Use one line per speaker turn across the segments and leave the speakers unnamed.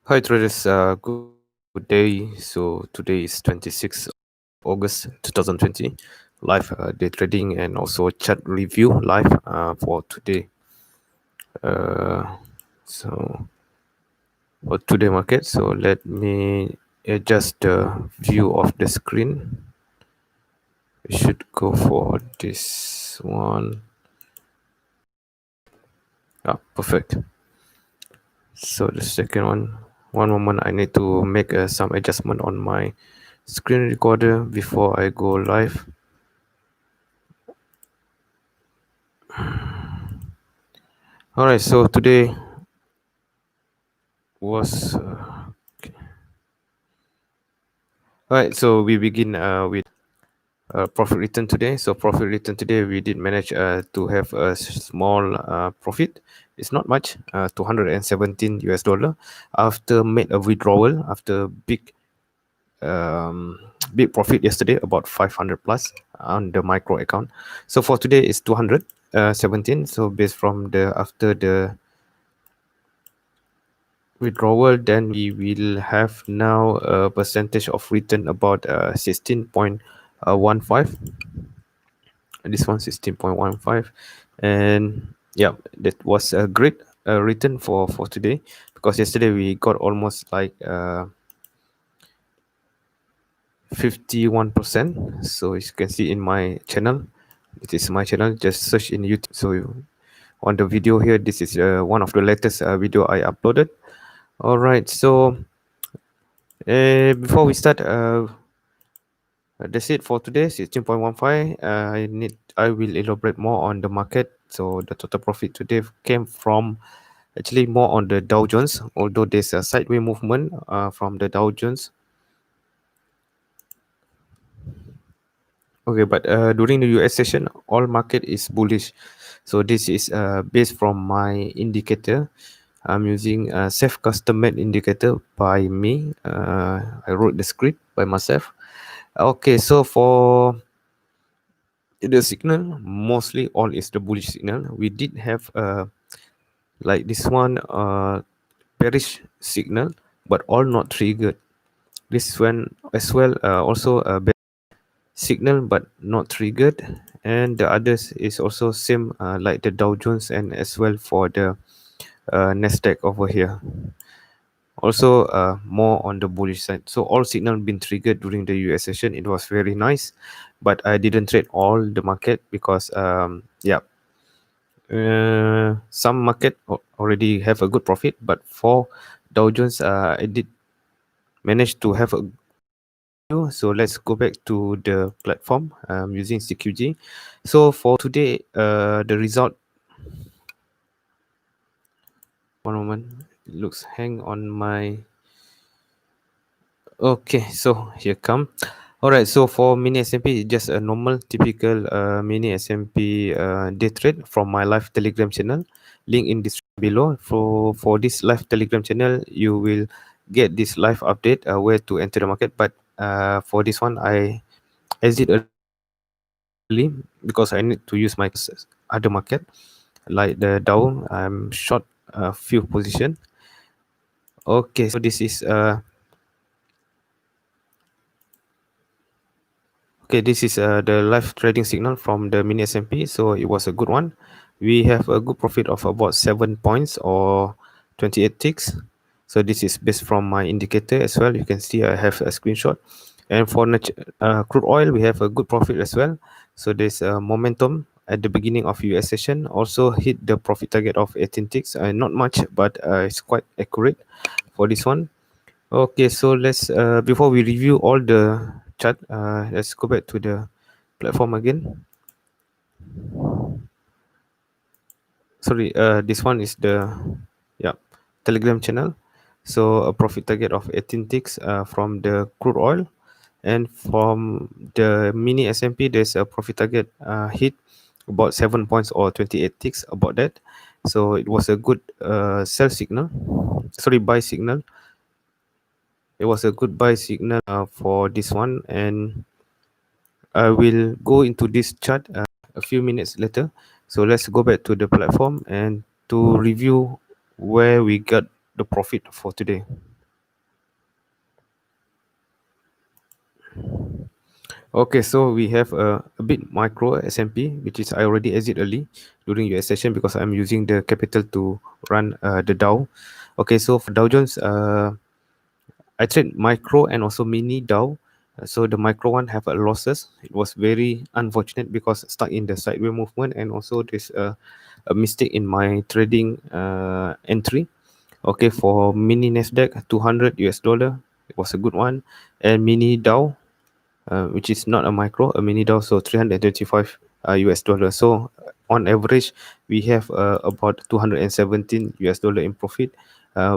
Hi traders, good day. So today is 26th August 2020. Live day trading and also chat review live for today. Uh, so for today market. So let me adjust the view of the screen. We should go for this one. Perfect. So the second one moment, I need to make some adjustment on my screen recorder before I go live. All right, so today was okay. All right, so we begin with profit return today. So profit return today, we did manage to have a small profit. It's not much, 217 US dollar after made a withdrawal after big profit yesterday, about 500 plus on the micro account. So for today it's 217. So based from the after the withdrawal, then we will have now a percentage of return about 16.15. This one 16.15, and yeah, that was a great return for today, because yesterday we got almost like 51%. So as you can see in my channel, it is my channel, just search in YouTube. So on the video here, this is one of the latest video I uploaded. All right, so before we start, that's it for today, 16.15. I will elaborate more on the market. So the total profit today came from actually more on the Dow Jones, although there's a sideways movement from the Dow Jones. Okay, but during the US session, all market is bullish. So this is based from my indicator. I'm using a self custom made indicator by me. I wrote the script by myself. Okay, so for the signal, mostly all is the bullish signal. We did have like this one bearish signal, but all not triggered. This one as well, also a signal but not triggered, and the others is also same like the Dow Jones and as well for the Nasdaq over here. Also more on the bullish side. So all signal been triggered during the US session. It was very nice, but I didn't trade all the market because some market already have a good profit, but for Dow Jones, I did manage to have a. So let's go back to the platform using CQG. So for today, the result. One moment, it looks hang on my. Okay, so here come. All right, so for mini SMP, just a normal typical mini SMP day trade from my live Telegram channel. Link in description below. For this live Telegram channel, you will get this live update where to enter the market. But for this one, I exit early because I need to use my other market like the Dow. I'm short a few position. Okay, so this is the live trading signal from the mini SMP. So it was a good one. We have a good profit of about 7 points or 28 ticks. So this is based from my indicator as well. You can see I have a screenshot. And for crude oil, we have a good profit as well. So there's a momentum at the beginning of US session. Also hit the profit target of 18 ticks. Not much, but it's quite accurate for this one. Okay, so let's before we review all the chart, let's go back to the platform again. Sorry, this one is the Telegram channel. So a profit target of 18 ticks from the crude oil, and from the mini SMP, there's a profit target hit about 7 points or 28 ticks about that. So it was a good sell signal. Sorry, buy signal. It was a good buy signal for this one, and I will go into this chart a few minutes later. So let's go back to the platform and to review where we got the profit for today. Okay, so we have a bit micro S&P, which is I already exit early during US session because I'm using the capital to run the Dow. Okay, so for Dow Jones, I trade micro and also mini Dow. So the micro one have a losses. It was very unfortunate because stuck in the sideway movement, and also there's a mistake in my trading entry. Okay, for mini Nasdaq 200 US dollar, it was a good one, and mini Dow, which is not a micro, a mini Dow, so 335 US dollar. So on average, we have about 217 US dollar in profit,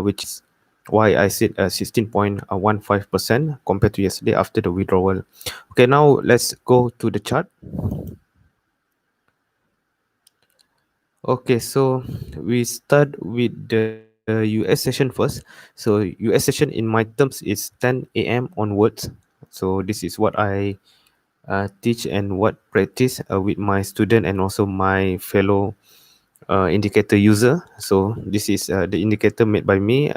which is why I said 16.15% compared to yesterday after the withdrawal. Okay, now let's go to the chart. Okay, so we start with the US session first. So US session in my terms is 10 a.m. onwards. So this is what I teach and what practice with my student and also my fellow indicator user. So this is the indicator made by me.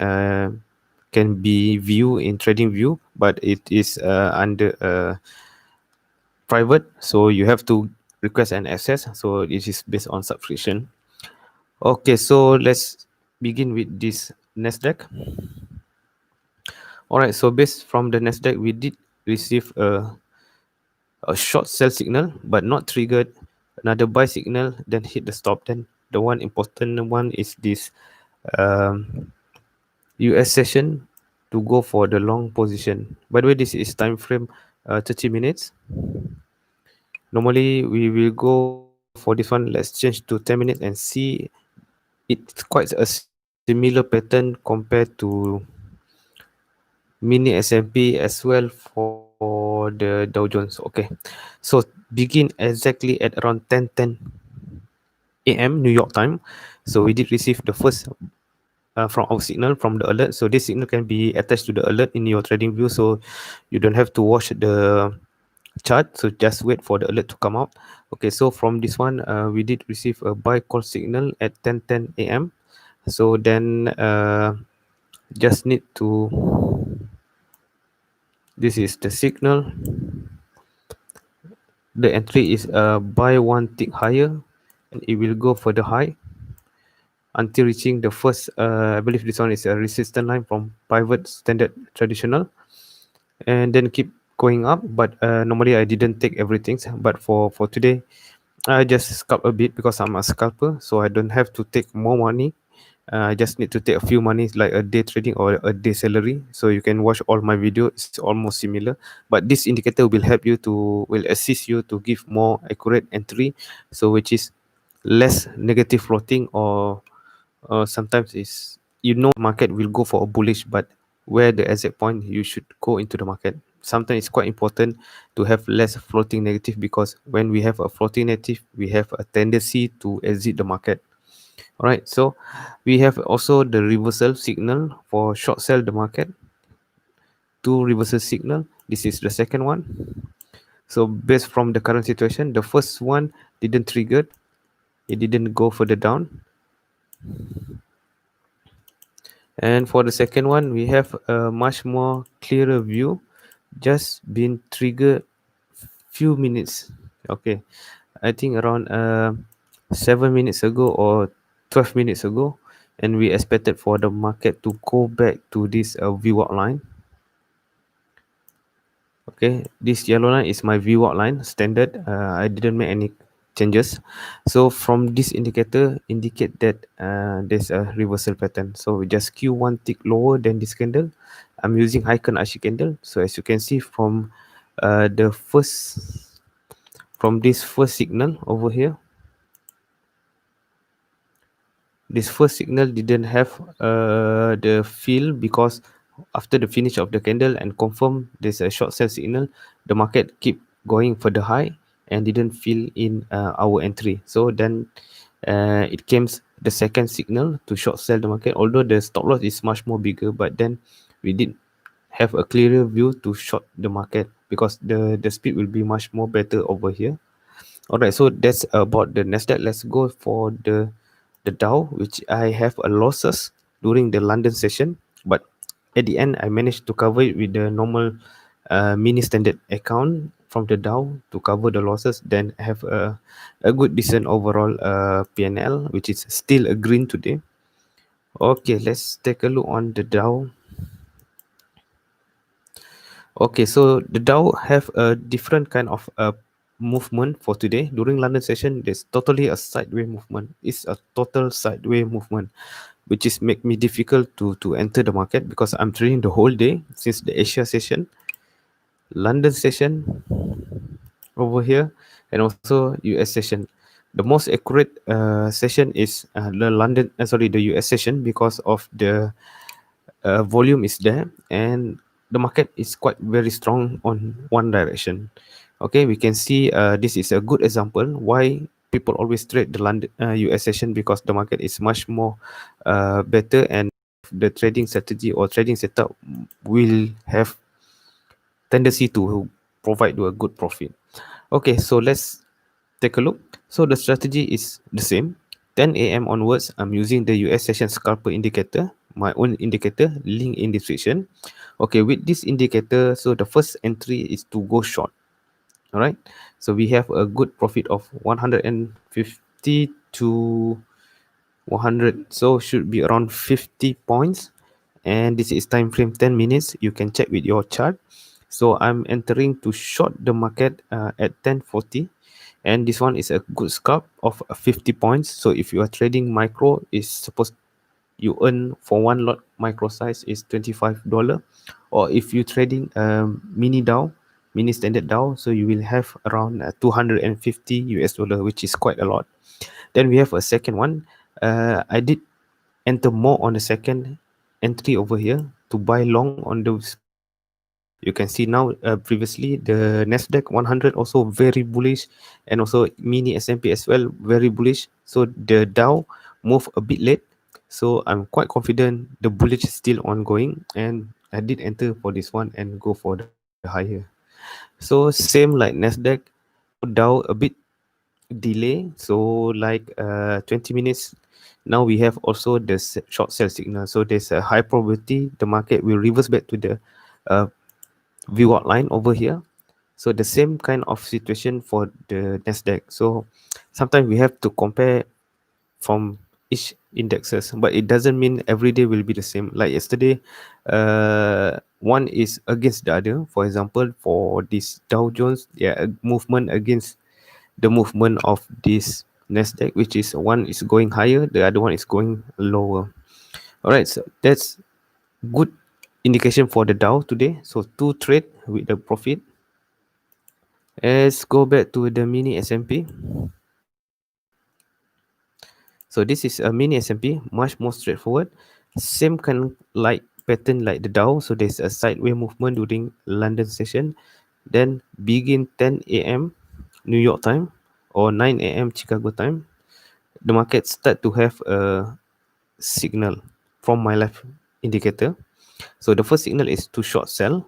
Can be viewed in trading view, but it is under private, so you have to request an access, so it is based on subscription. Okay, so let's begin with this Nasdaq. All right, so based from the Nasdaq, we did receive a short sell signal, but not triggered. Another buy signal, then hit the stop. Then the one important one is this US session to go for the long position. By the way, this is time frame 30 minutes. Normally, we will go for this one. Let's change to 10 minutes and see. It's quite a similar pattern compared to mini S&P as well for the Dow Jones. Okay, so begin exactly at around 10:10 a.m. New York time. So we did receive the first from our signal from the alert. So this signal can be attached to the alert in your trading view, so you don't have to watch the chart. So just wait for the alert to come out. Okay, so from this one, we did receive a buy call signal at 10:10 a.m. So then just need to, this is the signal. The entry is buy one tick higher, and it will go for the high until reaching the first, I believe this one is a resistance line from pivot standard traditional, and then keep going up. But normally I didn't take everything, but for today I just scalp a bit because I'm a scalper, so I don't have to take more money. I just need to take a few money like a day trading or a day salary. So you can watch all my video. It's almost similar, but this indicator will help you to, will assist you to give more accurate entry. So which is less negative floating, or sometimes is, you know, market will go for a bullish, but where the exit point you should go into the market. Sometimes it's quite important to have less floating negative, because when we have a floating negative, we have a tendency to exit the market. All right, so we have also the reversal signal for short sell the market. Two reversal signal. This is the second one. So based from the current situation, the first one didn't trigger, it didn't go further down. And for the second one, we have a much more clearer view, just been triggered few minutes. Okay, I think around 7 minutes ago or 12 minutes ago, and we expected for the market to go back to this VWAP line. Okay, this yellow line is my VWAP line standard. I didn't make any changes. So from this indicator indicate that there's a reversal pattern. So we just Q one tick lower than this candle. I'm using Heiken Ashi candle. So as you can see from the first, from this first signal over here, this first signal didn't have the fill, because after the finish of the candle and confirm there's a short sell signal, the market keep going for the high and didn't fill in our entry. So then it came the second signal to short sell the market, although the stop loss is much more bigger, but then we did have a clearer view to short the market because the speed will be much more better over here. All right, so that's about the Nasdaq. Let's go for the Dow, which I have a losses during the London session, but at the end I managed to cover it with the normal a mini standard account from the Dow to cover the losses, then have a good decent overall PNL, which is still a green today. Okay, let's take a look on the Dow. Okay, so the Dow have a different kind of movement for today. During London session, there's totally a sideways movement. It's a total sideways movement, which is make me difficult to enter the market because I'm trading the whole day since the Asia session, London session over here, and also US session. The most accurate session is the London, sorry, the US session because of the volume is there and the market is quite very strong on one direction. Okay, we can see this is a good example why people always trade the London US session, because the market is much more better, and the trading strategy or trading setup will have tendency to provide you a good profit. Okay, so let's take a look. So the strategy is the same. 10 a.m. onwards, I'm using the US Session Scalper indicator, my own indicator, link in description. Okay, with this indicator, so the first entry is to go short. All right, so we have a good profit of 150 to 100, so should be around 50 points, and this is time frame 10 minutes. You can check with your chart. So I'm entering to short the market at 10:40, and this one is a good scalp of 50 points. So if you are trading micro, is supposed you earn for one lot micro size is $25, or if you trading mini Dow, mini standard Dow, so you will have around 250 US dollar, which is quite a lot. Then we have a second one. I did enter more on the second entry over here to buy long on those pairs. You can see now previously the Nasdaq 100 also very bullish, and also mini S&P as well very bullish. So the Dow move a bit late, so I'm quite confident the bullish is still ongoing, and I did enter for this one and go for the higher. So same like Nasdaq, now Dow a bit delay, so like 20 minutes. Now we have also the short sell signal, so there's a high probability the market will reverse back to the uh, view outline over here. So the same kind of situation for the Nasdaq. So sometimes we have to compare from each indexes, but it doesn't mean every day will be the same. Like yesterday, one is against the other. For example, for this Dow Jones, yeah, a movement against the movement of this Nasdaq, which is one is going higher, the other one is going lower. All right, so that's good indication for the Dow today. So two trade with the profit. Let's go back to the mini S&P. So this is a mini S&P, much more straightforward. Same kind like pattern like the Dow. So there's a sideways movement during London session. Then begin 10 a.m. New York time or 9 a.m. Chicago time. The market start to have a signal from my left indicator. So the first signal is to short sell,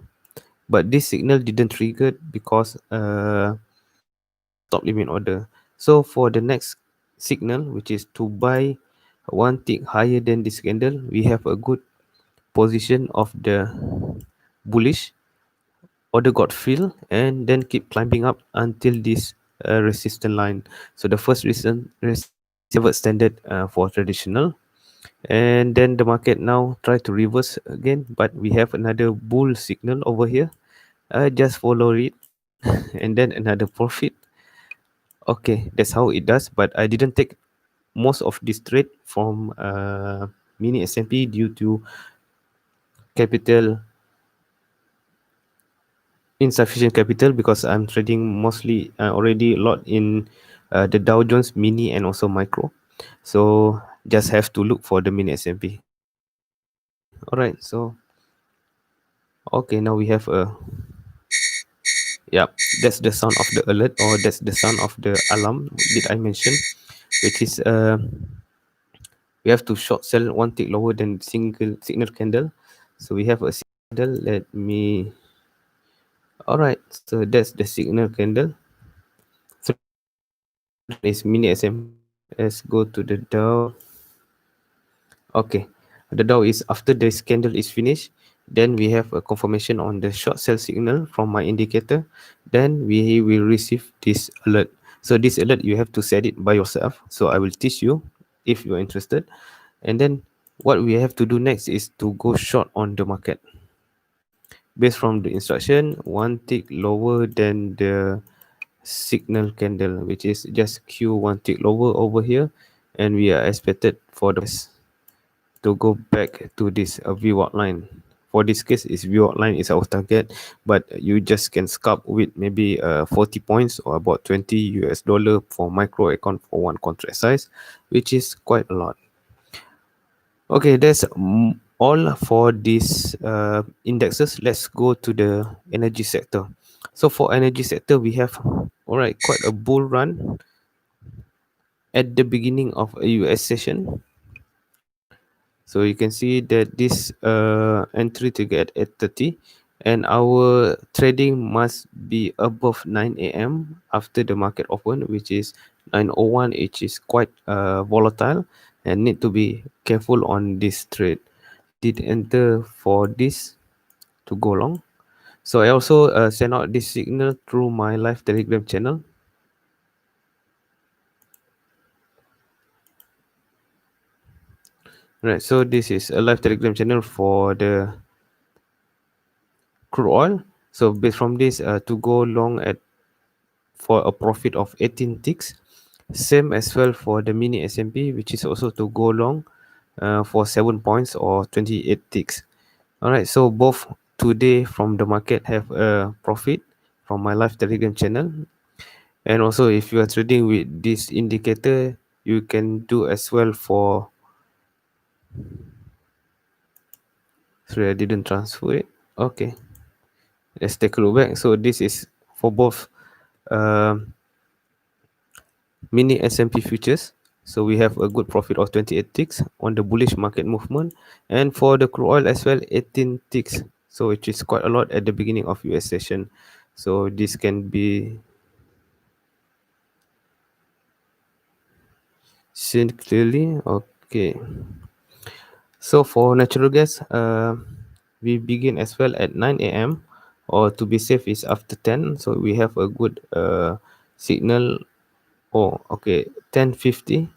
but this signal didn't trigger because there's a stop limit order. So for the next signal, which is to buy one tick higher than this candle, we have a good position of the bullish order got filled and then keep climbing up until this resistance line. So the first resistance is never standard for traditional, and then the market now try to reverse again, but we have another bull signal over here. Just follow it and then another profit. Okay, that's how it does, but I didn't take most of this trade from mini S&P due to capital insufficient capital, because I'm trading mostly already a lot in the Dow Jones mini and also micro, so just have to look for the mini S&P. All right, so okay, now we have a, yeah, that's the sound of the alert, or that's the sound of the alarm did I mention, which is we have to short sell one tick lower than single signal candle. So we have a candle, let me, all right, so that's the signal candle. So that is mini S&P. Let's go to the Dow. Okay, the Dow is after this candle is finished, Then we have a confirmation on the short sell signal from my indicator. Then we will receive this alert. So this alert you have to set it by yourself. So I will teach you if you are interested. And then what we have to do next is to go short on the market. Based from the instruction, one tick lower than the signal candle, which is just Q one tick lower over here, and we are expected for the to go back to this view outline. For this case, is view outline is our target, but you just can scalp with maybe 40 points or about $20 for micro account for one contract size, which is quite a lot. Okay, that's all for these indexes. Let's go to the energy sector. So for energy sector, we have quite a bull run at the beginning of a US session. So you can see that this entry to get at 30, and our trading must be above 9 a.m. after the market open, which is 9:01, which is quite volatile, and need to be careful on this trade. I did enter for this to go long. So I also send out this signal through my live Telegram channel. Right, so this is a live Telegram channel for the crude oil. So based from this, to go long at for a profit of 18 ticks. Same as well for the mini S&P, which is also to go long for 7 points or 28 ticks. All right, so both today from the market have a profit from my live Telegram channel. And also if you are trading with this indicator, you can do as well for, sorry, I didn't transfer it. Okay, let's take a look back. So this is for both mini S&P futures. So we have a good profit of 28 ticks on the bullish market movement, and for the crude oil as well, 18 ticks. So it is quite a lot at the beginning of US session. So this can be seen clearly. Okay. So for natural gas, we begin as well at 9 a.m. or to be safe is after 10. So we have a good signal. Oh, okay, 10.50,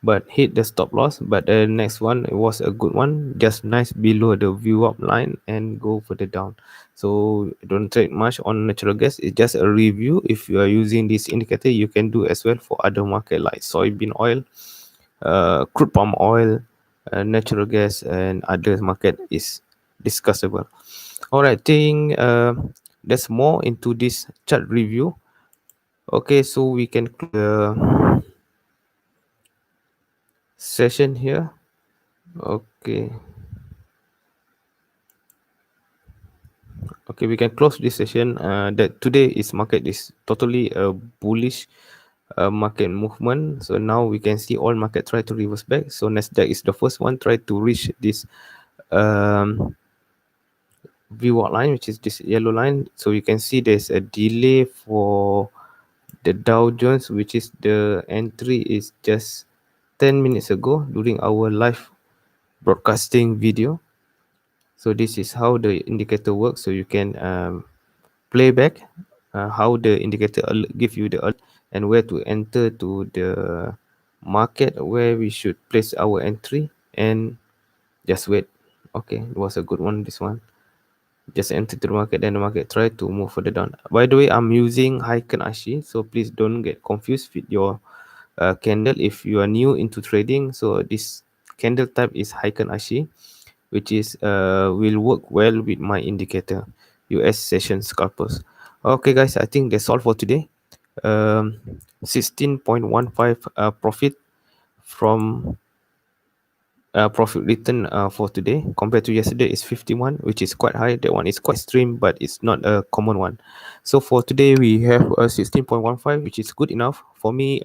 but hit the stop loss. But the next one, it was a good one, just nice below the view up line and go further down. So don't trade much on natural gas. It's just a review. If you are using this indicator, you can do as well for other market like soybean oil, crude palm oil, natural gas, and other market is discussable. All right, think there's more into this chart review. Okay, so we can close the session here. Okay. Okay, we can close this session. That today is market is totally a bullish market movement. So now we can see all market try to reverse back. So Nasdaq is the first one try to reach this view line, which is this yellow line. So you can see there's a delay for the Dow Jones, which is the entry is just 10 minutes ago during our live broadcasting video. So this is how the indicator works. So you can play back how the indicator give you the alert and where to enter to the market, where we should place our entry, and just wait. Okay, it was a good one, this one. Just enter to the market, then the market try to move further down. By the way, I'm using Heiken Ashi, so please don't get confused with your candle if you are new into trading. So this candle type is Heiken Ashi, which is will work well with my indicator, US Session Scalpers. Okay guys, I think that's all for today. 16.15 profit from profit return for today compared to yesterday is 51, which is quite high. That one is quite extreme, but it's not a common one. So for today we have a 16.15, which is good enough for me.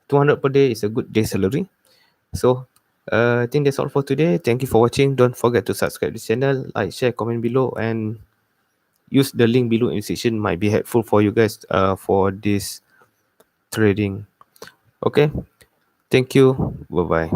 200 per day is a good day salary. So I think that's all for today. Thank you for watching. Don't forget to subscribe this channel, like, share, comment below, and use the link below in the description. Might be helpful for you guys for this trading. Okay, thank you. Bye bye.